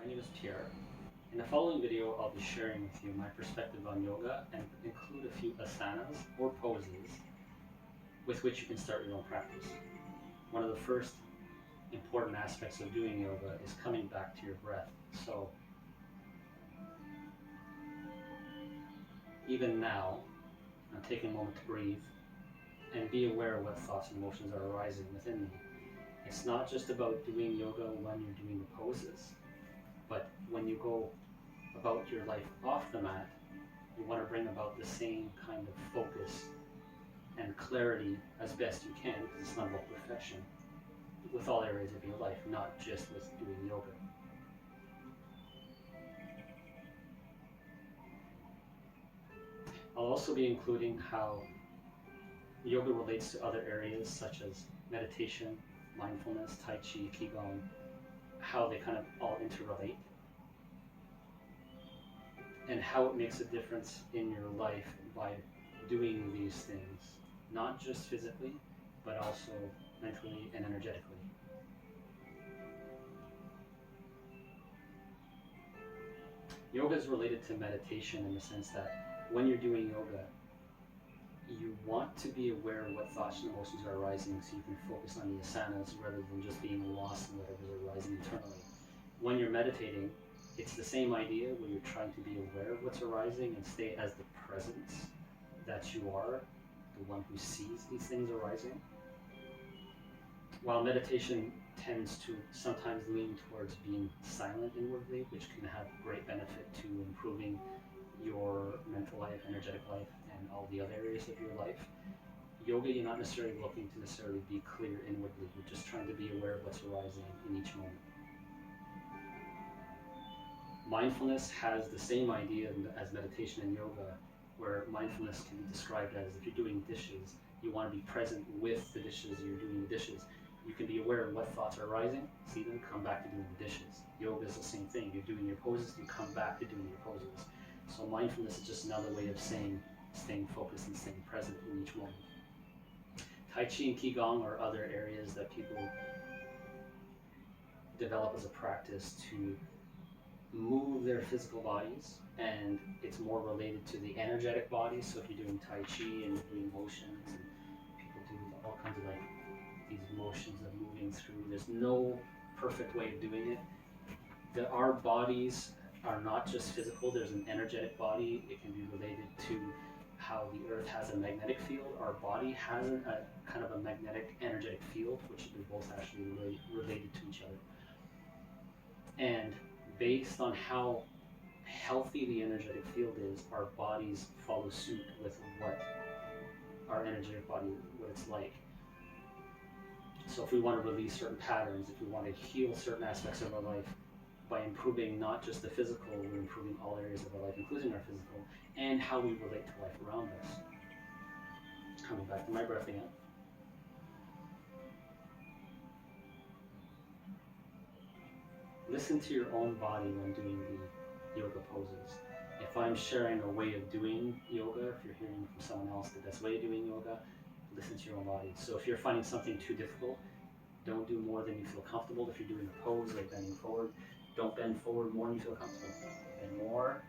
name is Pierre. In the following video, I'll be sharing with you my perspective on yoga and include a few asanas or poses with which you can start your own practice. One of the first important aspects of doing yoga is coming back to your breath. So even now, I'm taking a moment to breathe and be aware of what thoughts and emotions are arising within me. It's not just about doing yoga when you're doing the poses, but when you go about your life off the mat, you want to bring about the same kind of focus and clarity as best you can, because it's not about perfection, with all areas of your life, not just with doing yoga. I'll also be including how yoga relates to other areas such as meditation, mindfulness, Tai Chi, Qigong, how they kind of all interrelate, and how it makes a difference in your life by doing these things, not just physically, but also mentally and energetically. Yoga is related to meditation in the sense that when you're doing yoga, you want to be aware of what thoughts and emotions are arising so you can focus on the asanas rather than just being lost in whatever's arising internally. When you're meditating, it's the same idea where you're trying to be aware of what's arising and stay as the presence that you are, the one who sees these things arising. While meditation tends to sometimes lean towards being silent inwardly, which can have great benefit to improving your mental life, energetic life, and all the other areas of your life, yoga, you're not necessarily looking to necessarily be clear inwardly. You're just trying to be aware of what's arising in each moment. Mindfulness has the same idea as meditation and yoga, where mindfulness can be described as if you're doing dishes, you want to be present with the dishes, you're doing the dishes. You can be aware of what thoughts are arising, see them, come back to doing the dishes. Yoga is the same thing. You're doing your poses, you come back to doing your poses. So mindfulness is just another way of saying staying focused and staying present in each moment. Tai Chi and Qigong are other areas that people develop as a practice to move their physical bodies, and it's more related to the energetic body. So if you're doing Tai Chi and you're doing motions, and people do all kinds of like these motions of moving through, there's no perfect way of doing it. Our bodies are not just physical, there's an energetic body. It can be related to how the earth has a magnetic field. Our body has a kind of a magnetic energetic field, which are both actually related to each other. And based on how healthy the energetic field is, our bodies follow suit with what our energetic body, what it's like. So if we want to release certain patterns, if we want to heal certain aspects of our life, by improving not just the physical, we're improving all areas of our life, including our physical, and how we relate to life around us. Coming back to my breath again. Listen to your own body when doing the yoga poses. If I'm sharing a way of doing yoga, if you're hearing from someone else the best way of doing yoga, listen to your own body. So if you're finding something too difficult, don't do more than you feel comfortable. If you're doing a pose like bending forward, don't bend forward more than you feel comfortable. Bend more,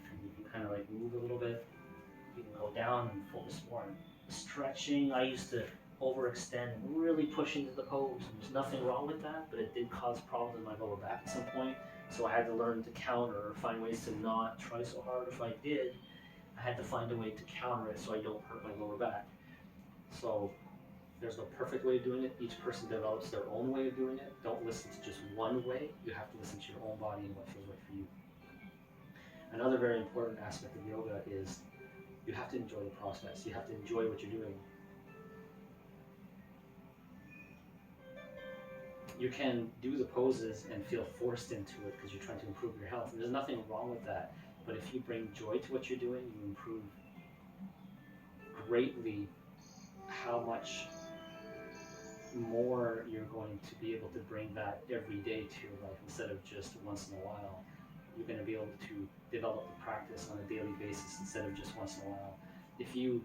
and you can kind of like move a little bit. You can go down and focus more on stretching. I used to overextend, really push into the pose. And there's nothing wrong with that, but it did cause problems in my lower back at some point. So I had to learn to counter, or find ways to not try so hard. If I did, I had to find a way to counter it so I don't hurt my lower back. So there's no perfect way of doing it. Each person develops their own way of doing it. Don't listen to just one way. You have to listen to your own body and what feels right for you. Another very important aspect of yoga is you have to enjoy the process. You have to enjoy what you're doing. You can do the poses and feel forced into it because you're trying to improve your health. And there's nothing wrong with that. But if you bring joy to what you're doing, you improve greatly how much more you're going to be able to bring that every day to your life instead of just once in a while. You're going to be able to develop the practice on a daily basis instead of just once in a while. If you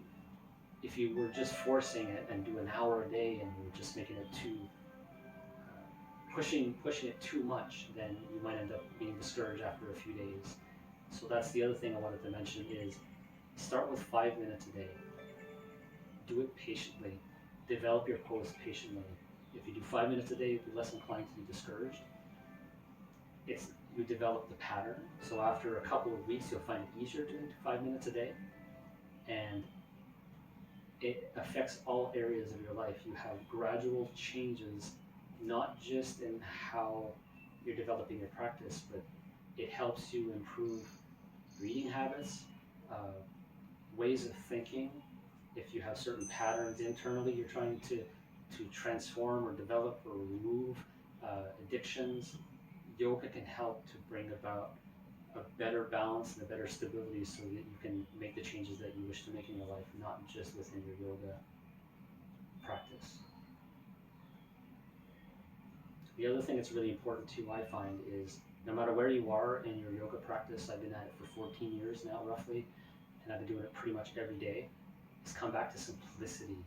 were just forcing it and do an hour a day and you were just making it too pushing it too much, then you might end up being discouraged after a few days. So that's the other thing I wanted to mention is start with 5 minutes a day. Do it patiently. Develop your pose patiently. If you do 5 minutes a day, you'll be less inclined to be discouraged. You develop the pattern. So after a couple of weeks, you'll find it easier to do 5 minutes a day, and it affects all areas of your life. You have gradual changes, not just in how you're developing your practice, but it helps you improve reading habits, ways of thinking. If you have certain patterns internally you're trying to transform or develop or remove, addictions, yoga can help to bring about a better balance and a better stability so that you can make the changes that you wish to make in your life, not just within your yoga practice. The other thing that's really important too, I find, is no matter where you are in your yoga practice, I've been at it for 14 years now roughly, and I've been doing it pretty much every day, is come back to simplicity.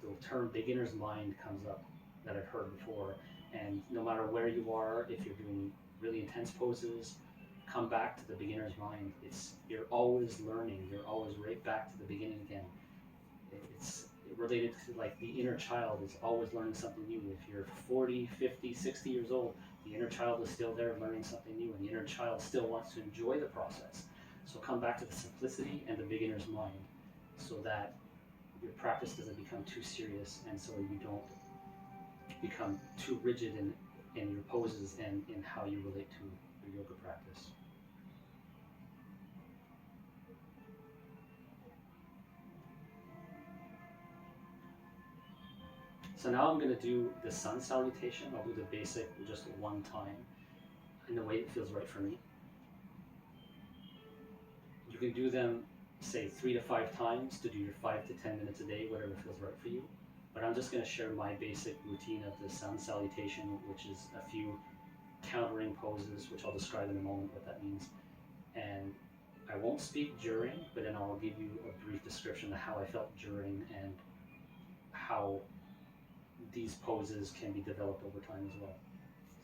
The term beginner's mind comes up that I've heard before, and no matter where you are, if you're doing really intense poses, come back to the beginner's mind. You're always learning. You're always right back to the beginning again. It's related to like the inner child is always learning something new. If you're 40, 50, 60 years old, the inner child is still there learning something new, and the inner child still wants to enjoy the process. So come back to the simplicity and the beginner's mind so that your practice doesn't become too serious, and so you don't become too rigid in your poses and in how you relate to your yoga practice. So now I'm going to do the sun salutation. I'll do the basic just one time in the way it feels right for me. You can do them, say, 3 to 5 times to do your 5 to 10 minutes a day, whatever feels right for you. But I'm just going to share my basic routine of the sun salutation, which is a few countering poses, which I'll describe in a moment what that means. And I won't speak during, but then I'll give you a brief description of how I felt during and how these poses can be developed over time as well.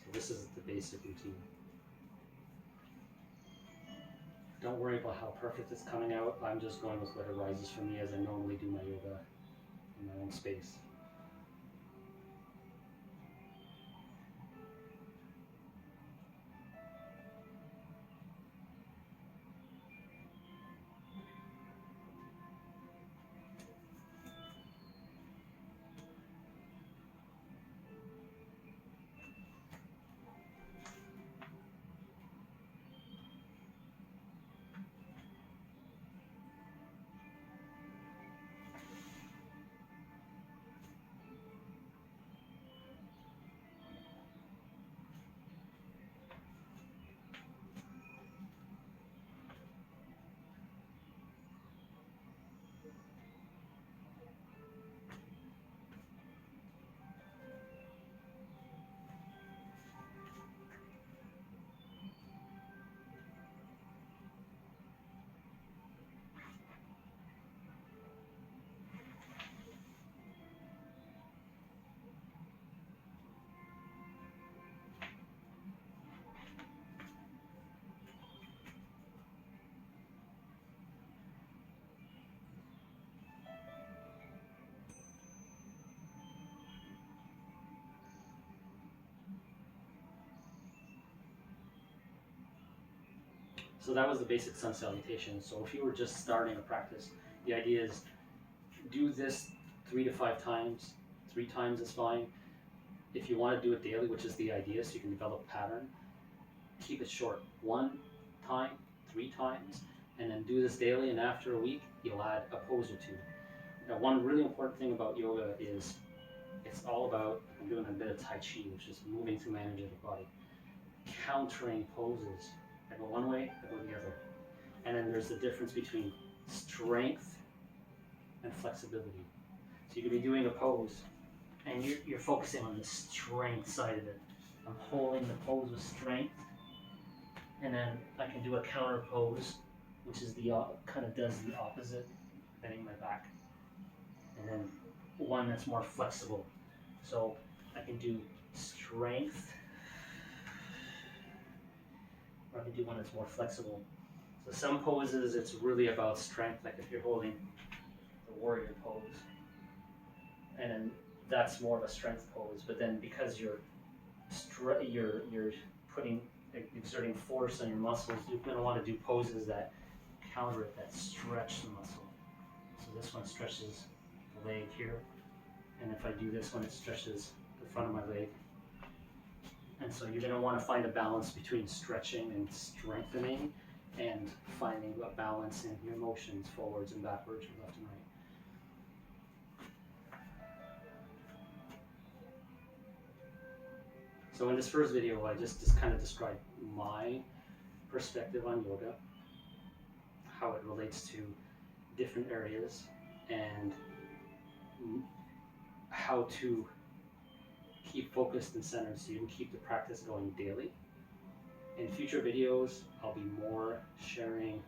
So this is the basic routine. Don't worry about how perfect it's coming out. I'm just going with what arises for me as I normally do my yoga in my own space. So that was the basic sun salutation. So if you were just starting a practice, the idea is do this 3 to 5 times. 3 times is fine. If you want to do it daily, which is the idea, so you can develop a pattern, keep it short. 1 time, 3 times, and then do this daily, and after a week, you'll add a pose or 2. Now, one really important thing about yoga is it's all about, I'm doing a bit of Tai Chi, which is moving through my energetic body, countering poses. I go one way, I go the other. And then there's the difference between strength and flexibility. So you could be doing a pose, and you're focusing on the strength side of it. I'm holding the pose with strength, and then I can do a counter pose, which is the kind of does the opposite, bending my back. And then one that's more flexible. So I can do strength, or I can do one that's more flexible. So some poses, it's really about strength, like if you're holding the warrior pose, and then that's more of a strength pose. But then because you're putting exerting force on your muscles, you're going to want to do poses that counter it, that stretch the muscle. So this one stretches the leg here, and if I do this one, it stretches the front of my leg. And so you're going to want to find a balance between stretching and strengthening, and finding a balance in your motions forwards and backwards, or left and right. So in this first video, I just kind of described my perspective on yoga, how it relates to different areas, and how to keep focused and centered so you can keep the practice going daily. In future videos, I'll be more sharing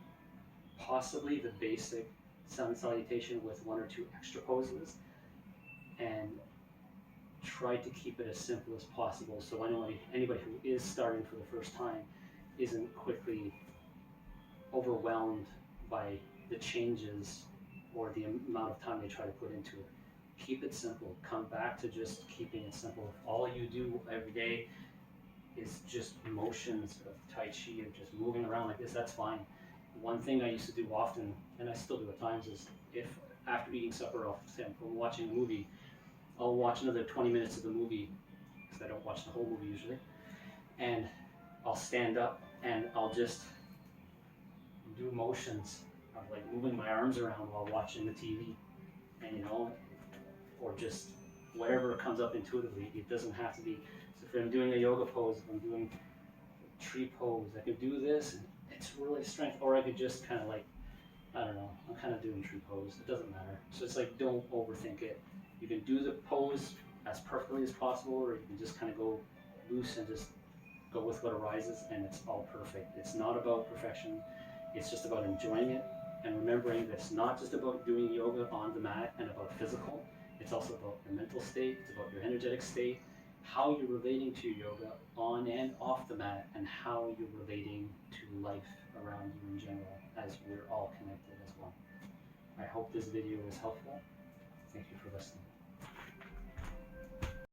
possibly the basic sun salutation with one or two extra poses, and try to keep it as simple as possible so anybody who is starting for the first time isn't quickly overwhelmed by the changes or the amount of time they try to put into it. Keep it simple. Come back to just keeping it simple. If all you do every day is just motions of Tai Chi or just moving around like this, that's fine. One thing I used to do often, and I still do at times, is if after eating supper or from watching a movie, I'll watch another 20 minutes of the movie, because I don't watch the whole movie usually, and I'll stand up and I'll just do motions of like moving my arms around while watching the TV, and or just whatever comes up intuitively. It doesn't have to be, so if I'm doing a yoga pose, if I'm doing a tree pose, I could do this, and it's really strength, or I could just kind of like, I don't know, I'm kind of doing tree pose, it doesn't matter. So it's like, don't overthink it. You can do the pose as perfectly as possible, or you can just kind of go loose and just go with what arises, and it's all perfect. It's not about perfection, it's just about enjoying it, and remembering that it's not just about doing yoga on the mat and about physical, it's also about your mental state, it's about your energetic state, how you're relating to yoga on and off the mat, and how you're relating to life around you in general, as we're all connected as one. I hope this video was helpful. Thank you for listening.